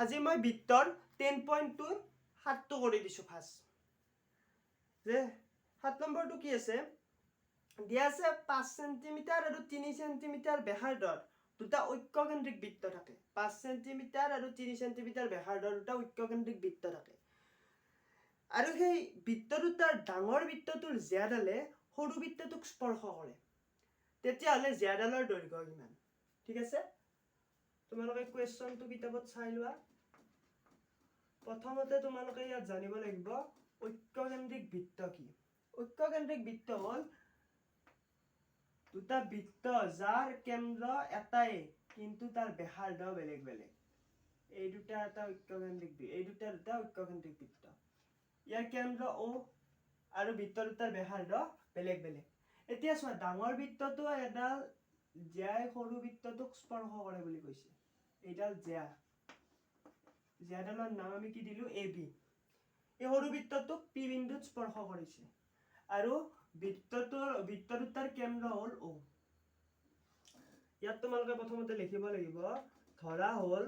আজি মই বৃত্তৰ 10.2 7টো কৰি দিছোঁ ফাৰ্ষ্ট যে 7 নম্বৰটো কি আছে দিয়া আছে 5 সেন্টিমিটাৰ আৰু 3 সেন্টিমিটাৰ ব্যাসাৰ্ধৰ দুটা ঐক্যকেন্দ্ৰিক বৃত্ত থাকে 5 সেন্টিমিটাৰ আৰু 3 সেন্টিমিটাৰ ব্যাসাৰ্ধৰ দুটা ঐক্যকেন্দ্ৰিক বৃত্ত থাকে আৰু সেই বৃত্ত দুটাৰ ডাঙৰ বৃত্তটোৰ জ্যাডালে সৰু বৃত্তটোক স্পৰ্শ কৰে তেতিয়াহ'লে জ্যাডালৰ দৈৰ্ঘ্য কিমান ঠিক আছে তোমালোকে কোৱেশ্চনটো কিতাপত চাই লোৱা প্ৰথমতে তোমালোকে ইয়াত জানিব লাগিব ঐক্যকেন্দ্ৰিক বৃত্ত কি ঐক্যকেন্দ্ৰিক বৃত্ত হ'ল দুটা বৃত্ত যাৰ কেন্দ্ৰ এটাই কিন্তু তাৰ ব্যাসাৰ্ধ বেলেগ বেলেগ এই দুটা এটা ঐক্যকেন্দ্ৰিক এই দুটা ঐক্যকেন্দ্ৰিক বৃত্ত ইয়াৰ কেন্দ্ৰ O আৰু বৃত্ত দুটাৰ ব্যাসাৰ্ধ বেলেগ বেলেগ এতিয়া চোৱা ডাঙৰ বৃত্তটো এডাল জ্যাই সৰু বৃত্তটোক স্পৰ্শ কৰে বুলি কৈছে এইডাল জ্যাডালৰ নাম আমি কি দিলো AB এই সৰু বৃত্তটোক P বিন্দুত স্পৰ্শ কৰিছে আৰু বৃত্ত দুটাৰ কেন্দ্ৰ হ'ল O ইয়াত তোমালোকে প্ৰথমতে লিখিব লাগিব ধৰা হ'ল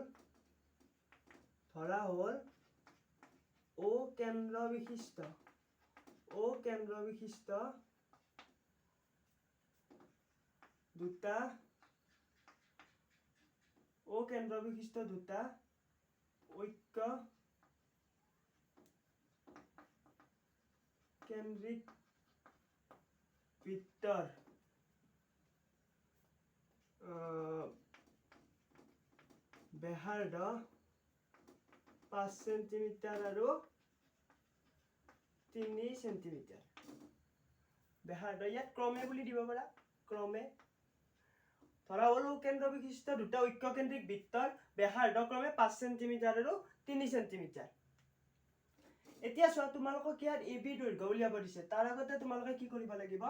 O কেন্দ্ৰ বিশিষ্ট দুটা ঐক্য কেন্দ্ৰিক বৃত্তৰ ব্যাসাৰ্ধ 5 সেন্টিমিটাৰ আৰু 3 সেন্টিমিটাৰ ব্যাসাৰ্ধ ইয়াত ক্ৰমে বুলি দিব পাৰা ক্ৰমে ধৰা হ'ল কেন্দ্ৰ বিশিষ্ট দুটা ঐক্যকেন্দ্ৰিক বৃত্তৰ ব্যাসাৰ্ধ ক্ৰমে 5 সেন্টিমিটাৰ আৰু 3 সেন্টিমিটাৰ এতিয়া চোৱা তোমালোকক ইয়াত AB দৈৰ্ঘ্য উলিয়াব দিছে তাৰ আগতে তোমালোকে কি কৰিব লাগিব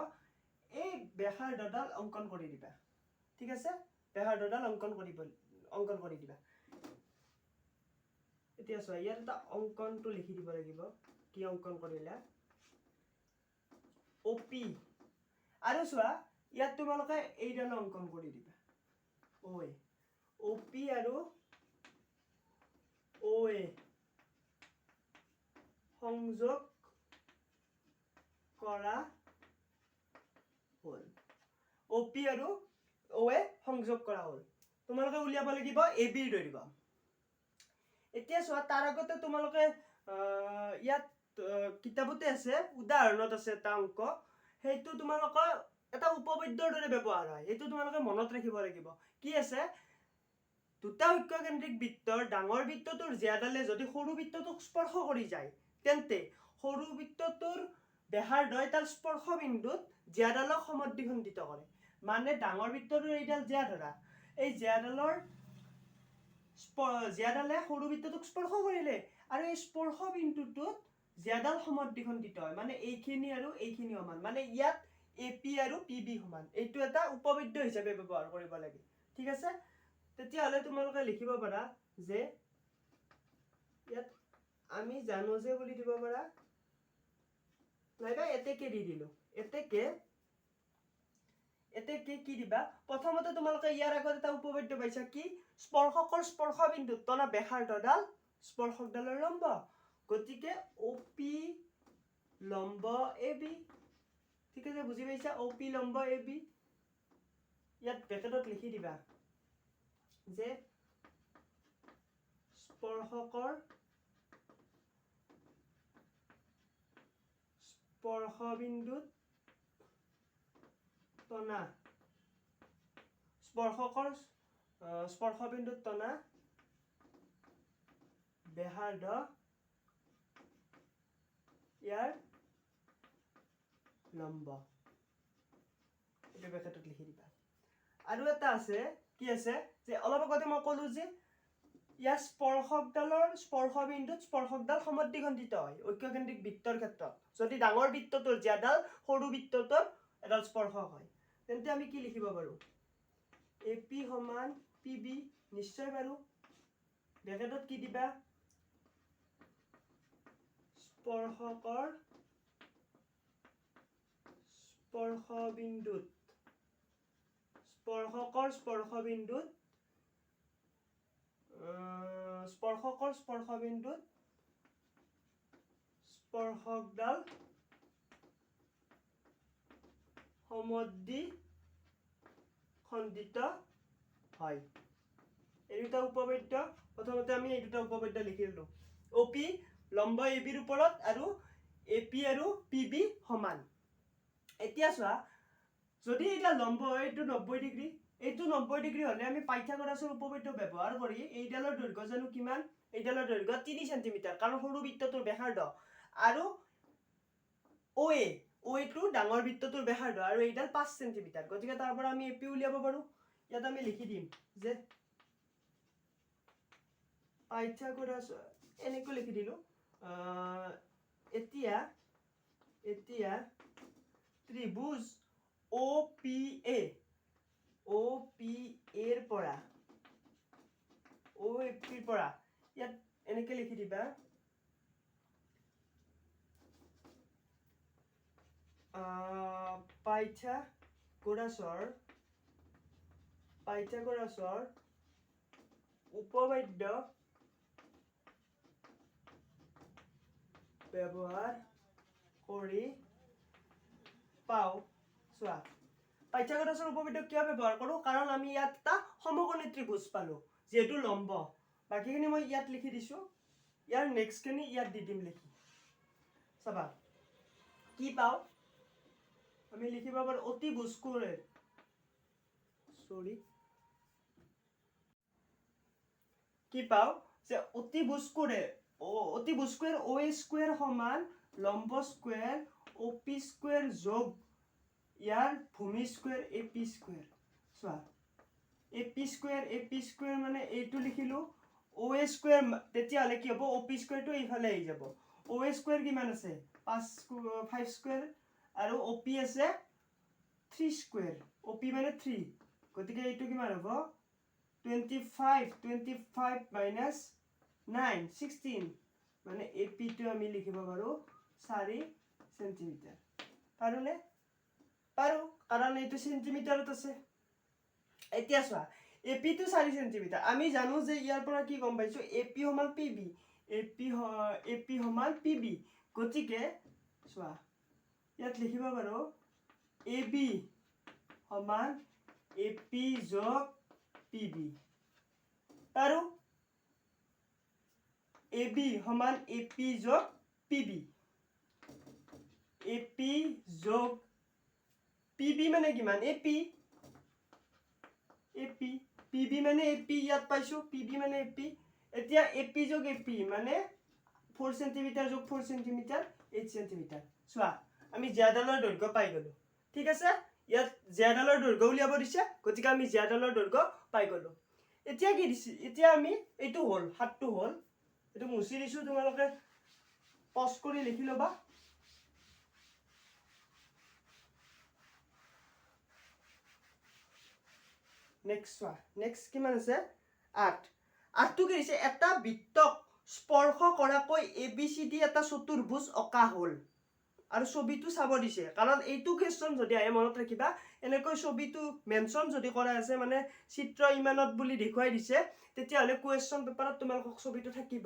এই ব্যাসাৰ্ধডাল অংকন কৰি দিবা ঠিক আছে ব্যাসাৰ্ধডাল অংকন কৰি দিবা এতিয়া চোৱা ইয়াত এটা অংকনটো লিখি দিব লাগিব কি অংকন কৰিলা OP আৰু চোৱা ইয়াত তোমালোকে এইডাল অংকন কৰি দিবা OA OP আৰু OA সংযোগ কৰা হ'ল OP আৰু OA সংযোগ কৰা হ'ল তোমালোকে উলিয়াব লাগিব AB ৰ দৈৰ্ঘ্য এতিয়া চোৱা তাৰ আগতে তোমালোকে ইয়াত কিতাপতে আছে উদাহৰণত আছে এটা অংক সেইটো তোমালোকৰ এটা উপপাদ্যৰ দৰে ব্যৱহাৰ হয় এইটো তোমালোকে মনত ৰাখিব লাগিব কি আছে দুটা ঐক্যকেন্দ্ৰিক বৃত্তৰ ডাঙৰ বৃত্তটোৰ জ্যাডালে যদি সৰু বৃত্তটোক স্পৰ্শ কৰি যায় তেন্তে সৰু বৃত্তটোৰ ব্যাসাৰ্ধই তাৰ স্পৰ্শ বিন্দুত জ্যাডালক সমদ্বিখণ্ডিত কৰে মানে ডাঙৰ বৃত্তটোৰ এইডাল জ্যা ধৰা এই জ্যাডালে সৰু বৃত্তটোক স্পৰ্শ কৰিলে আৰু এই স্পৰ্শ বিন্দুটোত জ্যাডাল সমদ্বিখণ্ডিত হয় মানে এইখিনি আৰু এইখিনি সমান মানে ইয়াত AP আৰু PB সমান এইটো এটা উপপাদ্য হিচাপে ব্যৱহাৰ কৰিব লাগে ঠিক আছে তেতিয়াহ'লে তোমালোকে লিখিব পাৰা যে ইয়াত আমি জানো যে বুলি দিব পাৰা নাইবা এতেকে দি দিলো এতেকে কি দিবা প্ৰথমতে তোমালোকে ইয়াৰ আগত এটা উপপাদ্য পাইছা কি স্পৰ্শকৰ স্পৰ্শ বিন্দুত তনা ব্যাসাৰ্ধডাল স্পৰ্শকডালৰ লম্ব গতিকে OP লম্ব AB ঠিক আছে বুজি পাইছা OP লম্ব AB ইয়াত ব্ৰেকেটত লিখি দিবা যে স্পৰ্শকৰ স্পৰ্শ বিন্দুত তনা ব্যাসাৰ্ধ ইয়াৰ লম্ব এইটো ব্ৰেকেটত লিখি দিবা আৰু এটা আছে কি আছে যে অলপ আগতে মই ক'লো যে ইয়াৰ স্পৰ্শবিন্দুত স্পৰ্শকডাল সমদ্বিখণ্ডিত হয় ঐক্যকেন্দ্ৰিক বৃত্তৰ ক্ষেত্ৰত যদি ডাঙৰ বৃত্তটোৰ জ্যাডাল সৰু বৃত্তটোৰ এডাল স্পৰ্শক হয় তেন্তে আমি কি লিখিব পাৰো AP সমান PB নিশ্চয় পাৰো ব্ৰেকেটত কি দিবা স্পৰ্শকৰ স্পৰ্শবিন্দুত স্পৰ্শকৰ স্পৰ্শবিন্দুত স্পৰ্শকডাল সমদ্বি খণ্ডিত হয়। এই দুটা উপপাদ্য প্ৰথমতে আমি এই দুটা উপপাদ্য লিখি ললো। OP লম্ব AB ৰ ওপৰত আৰু AP আৰু PB সমান। এতিয়া চোৱা যদি এটা লম্ব হয় এইটো 90 ডিগ্ৰী, এইটো 90 ডিগ্ৰী হলে আমি পাইথাগোৰাছৰ উপপাদ্য ব্যৱহাৰ কৰি এইডালৰ দৈৰ্ঘ্য জানো কিমান? এইডালৰ দৈৰ্ঘ্য 3 সেন্টিমিটাৰ, কাৰণ সৰু বৃত্তটোৰ ব্যাসাৰ্ধ, আৰু OA টো ডাঙৰ বৃত্তটোৰ ব্যাসাৰ্ধ, আৰু এইডাল 5 সেন্টিমিটাৰ। গতিকে তাৰ পৰা আমি AP উলিয়াব পাৰো। ইয়াত আমি লিখি দিম যে পাইথাগোৰাছ, এনেকৈ লিখি দিলো। এতিয়া ত্ৰিভুজ OPA ৰ পৰা ইয়াত এনেকৈ লিখি দিবা পাইথাগোৰাছৰ উপপাদ্য ব্যৱহাৰ কৰি পাও। চোৱা পাইথাগোৰাছৰ উপপাদ্য কিয় ব্যৱহাৰ কৰো? কাৰণ আমি ইয়াত এটা সমকোণী ত্ৰিভুজ পালো, যেহেতু লম্ব। বাকীখিনি মই ইয়াত লিখি দিছো, ইয়াৰ নেক্সটখিনি ইয়াত দি দিম লিখি। চাবা কি পাও? আমি লিখিব পাৰো অতিভুজকোণেৰ কি পাও যে অতিভুজকোণেৰ OA স্কয়াৰ সমান লম্ব স্কয়াৰ OP স্কয়াৰ যোগ ইয়াৰ ভূমি স্কয়াৰ AP স্কয়াৰ। চোৱা AP স্কয়াৰ মানে এইটো লিখিলো, OA স্কয়াৰ তেতিয়াহলে কি হ'ব? OP স্কয়াৰটো এইফালে আহি যাব। OA স্কয়াৰ কিমান আছে? 5 স্কয়াৰ, আৰু OP আছে 3 স্কয়াৰ। OP মানে 3, গতিকে এইটো কিমান হ'ব? 25 minus 9 16, মানে AP টো আমি লিখিব পাৰো 4 সেন্টিমিটাৰ। পাৰোনে? পাৰো, কাৰণ এইটো সেন্টিমিটাৰত আছে। এতিয়া চোৱা AP টো 4 সেন্টিমিটাৰ, আমি জানো যে ইয়াৰ পৰা কি গম পাইছো? AP সমান PB, AP সমান PB। গতিকে চোৱা ইয়াত লিখিব পাৰো AB সমান AP যোগ PB। পাৰো? AB সমান AP যোগ PB। AP যোগ PB মানে কিমান? AP PB মানে AP, ইয়াত পাইছো PB মানে AP। এতিয়া AP যোগ AP মানে 4 সেন্টিমিটাৰ যোগ 4 সেন্টিমিটাৰ 8 সেন্টিমিটাৰ। চোৱা আমি জ্যাডালৰ দৈৰ্ঘ্য পাই গলো। ঠিক আছে, ইয়াত জ্যাডালৰ দৈৰ্ঘ্য উলিয়াব দিছে, গতিকে আমি জ্যাডালৰ দৈৰ্ঘ্য পাই গলো। এতিয়া কি দিছে? এতিয়া আমি এইটো হল, হাতটো হল, এইটো মুছি দিছো, তোমালোকে পজ কৰি লিখি লবা। নেক্সট চোৱা, নেক্সট কিমান আছে? 8 টো কি দিছে? এটা বৃত্তক স্পৰ্শ কৰাকৈ ABCD এটা চতুৰ্ভুজ অঁকা হল, আৰু ছবিটো চাব দিছে। কাৰণ এইটো কোৱেশ্চন যদি আহে মনত ৰাখিবা, এনেকৈ ছবিটো মেনশ্যন যদি কৰা আছে, মানে চিত্ৰ ইমানত বুলি দেখুৱাই দিছে, তেতিয়াহলে কোৱেশ্চন পেপাৰত তোমালোকক ছবিটো থাকিব।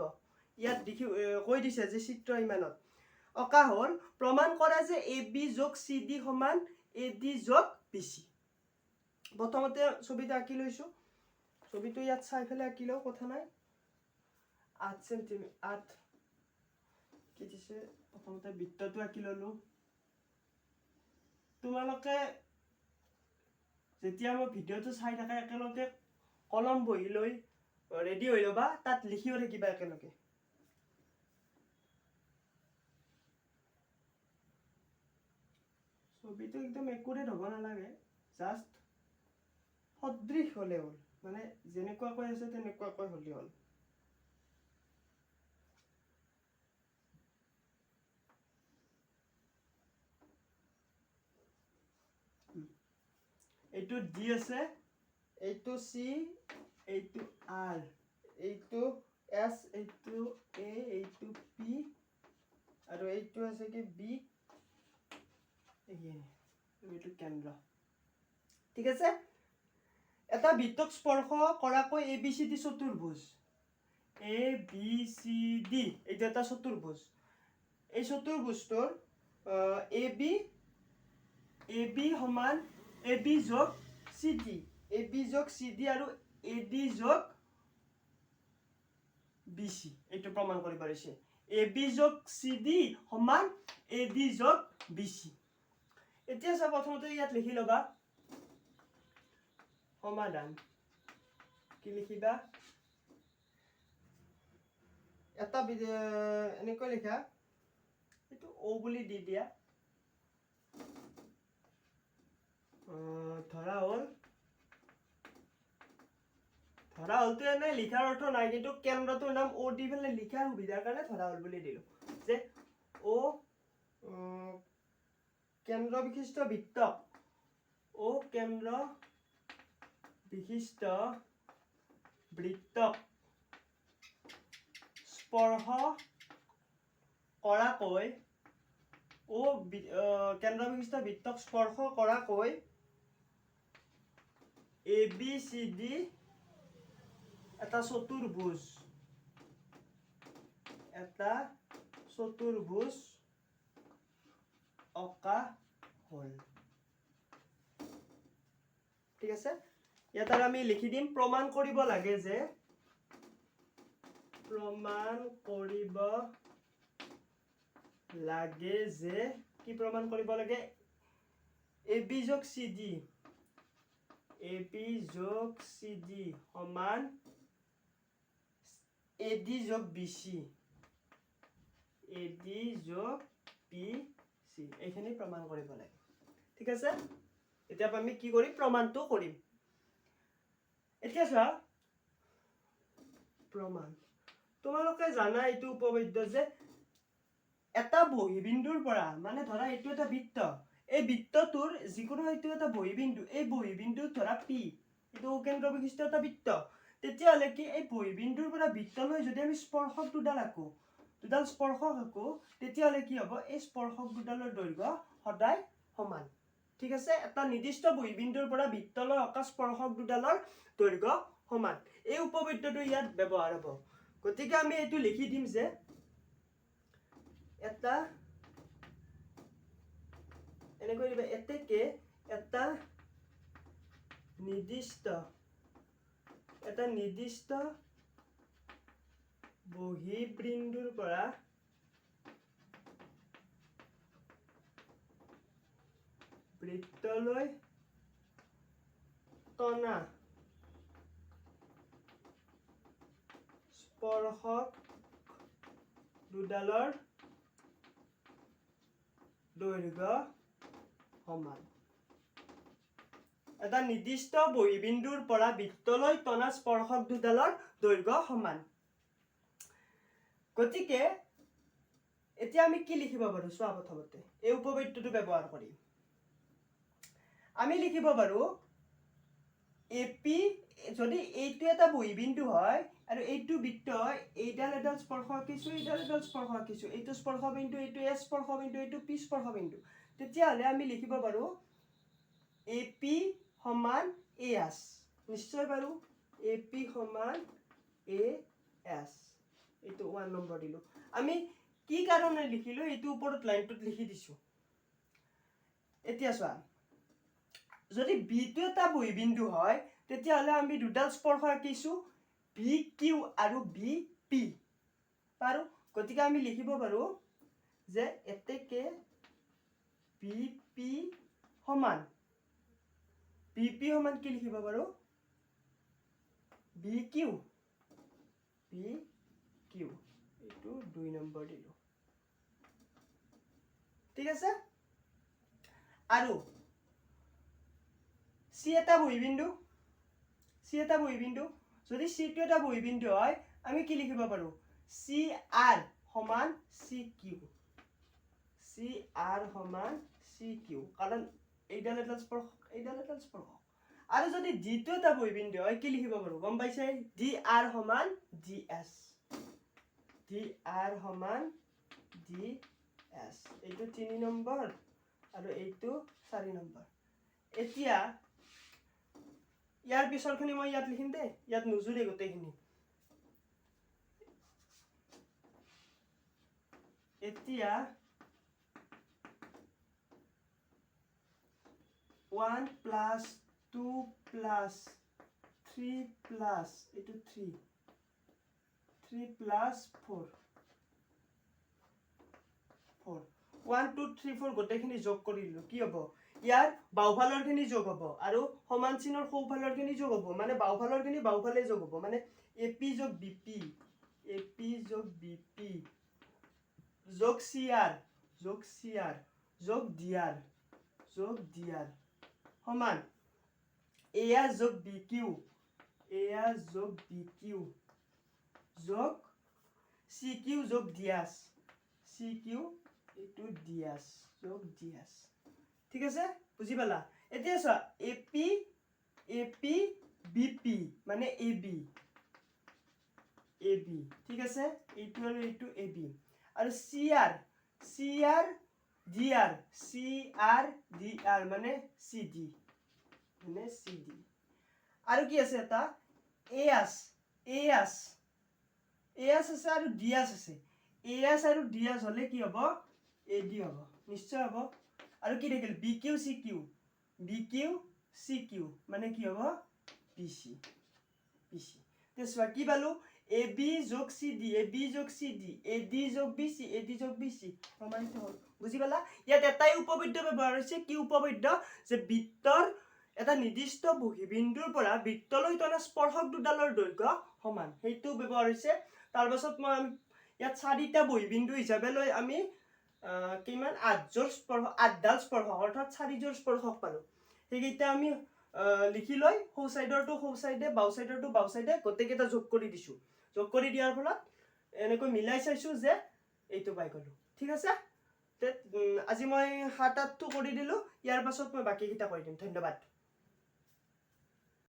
ইয়াত কৈ দিছে যে চিত্ৰ ইমানত অঁকা হল, প্ৰমাণ কৰা যে AB যোগ CD সমান AD যোগ BC। প্ৰথমতে ছবিটো আঁকি লৈছো, ছবিটো ইয়াত চাই ফেলে আঁকি লও, কথা নাই। 8 সেন্টিমিটাৰ কি দিছে? প্ৰথমতে বৃত্তটো আঁকি ললো। তোমালোকে যেতিয়া মই ভিডিঅ'টো চাই থাকা একেলগে কলম বহি লৈ ৰেডি হৈ ল'বা, তাত লিখিও থাকিবা একেলগে। ছবিটো একদম একুৰেট হ'ব নালাগে, জাষ্ট সদৃশ হলে হ'ল, মানে যেনেকুৱাকৈ আছে তেনেকুৱাকৈ হলে হ'ল। এইটো D আছে, এইটো C, এইটো R, এইটো S, এইটো A, এইটো P, আৰু এইটো আছে কি B, এইটো কেন্দ্ৰ। ঠিক আছে, এটা বৃত্তক স্পৰ্শ কৰাকৈ ABCD Chaturbhuj A B C D এইটো এটা চতুৰ্ভুজ এই চতুৰ্ভুজটোৰ এ বি সমান এ বি যোগ চি ডি আৰু এ ডি যোগ বি চি এইটো প্ৰমাণ কৰিব পাৰিছে এ বি যোগ চি ডি সমান এ ডি যোগ বি চি এতিয়া চাওক প্ৰথমতে ইয়াত লিখি ল'বা সমাধান কি লিখিবা এটা এনেকৈ লিখা এইটো ও বুলি দি দিয়া ধৰা হলটো এনে লিখাৰ অৰ্থ নাই কিন্তু কেন্দ্ৰটোৰ নাম ও দি পেলাই লিখাৰ সুবিধাৰ কাৰণে ধৰা হল বুলি দিলো যে ও কেন্দ্ৰ বিশিষ্ট বৃত্তক ও কেন্দ্ৰ বিশিষ্ট বৃত্তক স্পৰ্শ কৰাকৈ ও কেন্দ্ৰ বিশিষ্ট বৃত্তক স্পৰ্শ কৰাকৈ এ বি চি ডি এটা চতুৰ্ভুজ অঁকা হল ঠিক আছে ইয়াত আৰু আমি লিখি দিম প্ৰমাণ কৰিব লাগে যে কি প্ৰমাণ কৰিব লাগে এ বি যোগ চি ডি সমান এ ডি যোগ বি চি এইখিনি প্ৰমাণ কৰিব লাগে ঠিক আছে এতিয়া আমি কি কৰিম প্ৰমাণটো কৰিম এতিয়া চোৱা প্ৰমাণ তোমালোকে জানা এইটো উপপাদ্য যে এটা বহিবিন্দুৰ পৰা মানে ধৰা এইটো এটা বৃত্ত এই বৃত্তটোৰ যিকোনো এইটো এটা বহিবিন্দু এই বহিবিন্দুত ধৰা পি এইটো কেন্দ্ৰ বিশিষ্ট এটা বৃত্ত তেতিয়াহ'লে কি এই বহিবিন্দুৰ পৰা বৃত্তলৈ যদি আমি স্পৰ্শক দুডাল স্পৰ্শক আঁকো তেতিয়াহ'লে কি হ'ব এই স্পৰ্শক দুডালৰ দৈৰ্ঘ্য সদায় সমান ঠিক আছে এটা নিৰ্দিষ্ট বহিবিন্দুৰ পৰা বৃত্তলৈ অঁকা স্পৰ্শক দুডালৰ দৈৰ্ঘ্য সমান এই উপপাদ্যটো ইয়াত ব্যৱহাৰ হ'ব গতিকে আমি এইটো লিখি দিম যে এটা এনেকৈ দিবা এতেকে এটা নিৰ্দিষ্ট বহিবিন্দুৰ পৰা বৃত্তলৈ টনা স্পৰ্শক দুডালৰ দৈৰ্ঘ্য সমান এটা নিৰ্দিষ্ট বহিবিন্দুৰ পৰা বৃত্তলৈ টনা স্পৰ্শক দুডালৰ দৈৰ্ঘ্য সমান গতিকে এতিয়া আমি কি লিখিব পাৰো চোৱা প্ৰথমতে এই উপপাদ্যটো ব্যৱহাৰ কৰি আমি লিখিব পাৰো এপি যদি এইটো এটা বহিবিন্দু হয় আৰু এইটো বৃত্ত হয় এইডাল স্পৰ্শ আঁকিছো এইডাল স্পৰ্শ আঁকিছো এইটো স্পৰ্শবিন্দু এইটো এ স্পৰ্শবিন্দু এইটো পি স্পৰ্শবিন্দু তেতিয়াহ'লে আমি লিখিব পাৰো এপি সমান এ এছ নিশ্চয় পাৰো এপি সমান এ এছ এইটো 1 নম্বৰ দিলো আমি কি কাৰণে লিখিলো এইটো ওপৰত লাইনটোত লিখি দিছো এতিয়া চোৱা যদি বি টো এটা বহিবিন্দু হয় তেতিয়াহ'লে আমি দুডাল স্পৰ্শ আঁকিছো বি কিউ আৰু বি পি পাৰো গতিকে আমি লিখিব পাৰো যে এতেকে বি পি সমান কি লিখিব পাৰো বি কিউ এইটো 2 নম্বৰ দিলো ঠিক আছে আৰু সি এটা বহিবিন্দু যদি সি টো এটা বহিবিন্দু হয় আমি কি লিখিব পাৰো সি আৰ সমান সি কিউ কাৰণ এইডাল এটা স্পৰ্শ আৰু যদি ডি টো এটা বহিবিন্দু হয় কি লিখিব পাৰো গম পাইছে ডি আৰ সমান ডি এছ এইটো 3 নম্বৰ আৰু এইটো 4 নম্বৰ এতিয়া ইয়াৰ পিছৰখিনি মই ইয়াত লিখিম দে ইয়াত নুজুৰে গোটেইখিনি এতিয়া 1 plus 2 plus 3 plus এইটো 3 plus 4 1 2 3 4 গোটেইখিনি যোগ কৰি দিলো কি হ'ব ইয়াৰ বাওফালৰখিনি যোগ হ'ব আৰু সমান চিনৰ সোঁফালৰখিনি যোগ হ'ব মানে বাওফালৰখিনি বাওফালে যোগ হ'ব মানে AP যোগ BP যোগ BP যোগ CR যোগ DR সমান AR যোগ BQ যোগ CQ যোগ DS এইটো DS যোগ DS ঠিক আছে বুজি পালা এতিয়া চোৱা AP BP মানে AB ঠিক আছে এইটো আৰু এইটো AB আৰু CR DR মানে CD আৰু কি আছে এটা AS আছে আৰু DS আছে AS আৰু DS হলে কি হ'ব AD হ'ব নিশ্চয় হ'ব আৰু কি থাকিল BQ CQ মানে কি হ'ব PC তেছবা কি পালো AB যোগ CD AD যোগ BC সমানটো হ'ল বুজি পালা ইয়াত এটাই উপবৃত্ত ব্যৱহাৰ হৈছে কি উপবৃত্ত যে বৃত্তৰ এটা নিৰ্দিষ্ট বহিবিন্দুৰ পৰা বৃত্তলৈ টনা স্পৰ্শক দুডালৰ দৈৰ্ঘ্য সমান সেইটো ব্যৱহাৰ হৈছে তাৰ পাছত মই ইয়াত চাৰিটা বহিবিন্দু হিচাপে লৈ আমি কিমান 8ডাল স্পৰ্শক অৰ্থাৎ 4যোৰ স্পৰ্শক পালো সেইকেইটা আমি লিখি লৈ সোঁ সাইডৰটো সোঁ সাইডে বাওঁ সাইডৰটো বাওঁ সাইডে গোটেইকেইটা যোগ কৰি দিছো যোগ কৰি দিয়াৰ ফলত এনেকৈ মিলাই চাইছো যে এইটো পাই গলো ঠিক আছে আজি মই 7-8টো কৰি দিলো ইয়াৰ পাছত মই বাকিকেইটা কৰি দিম ধন্যবাদ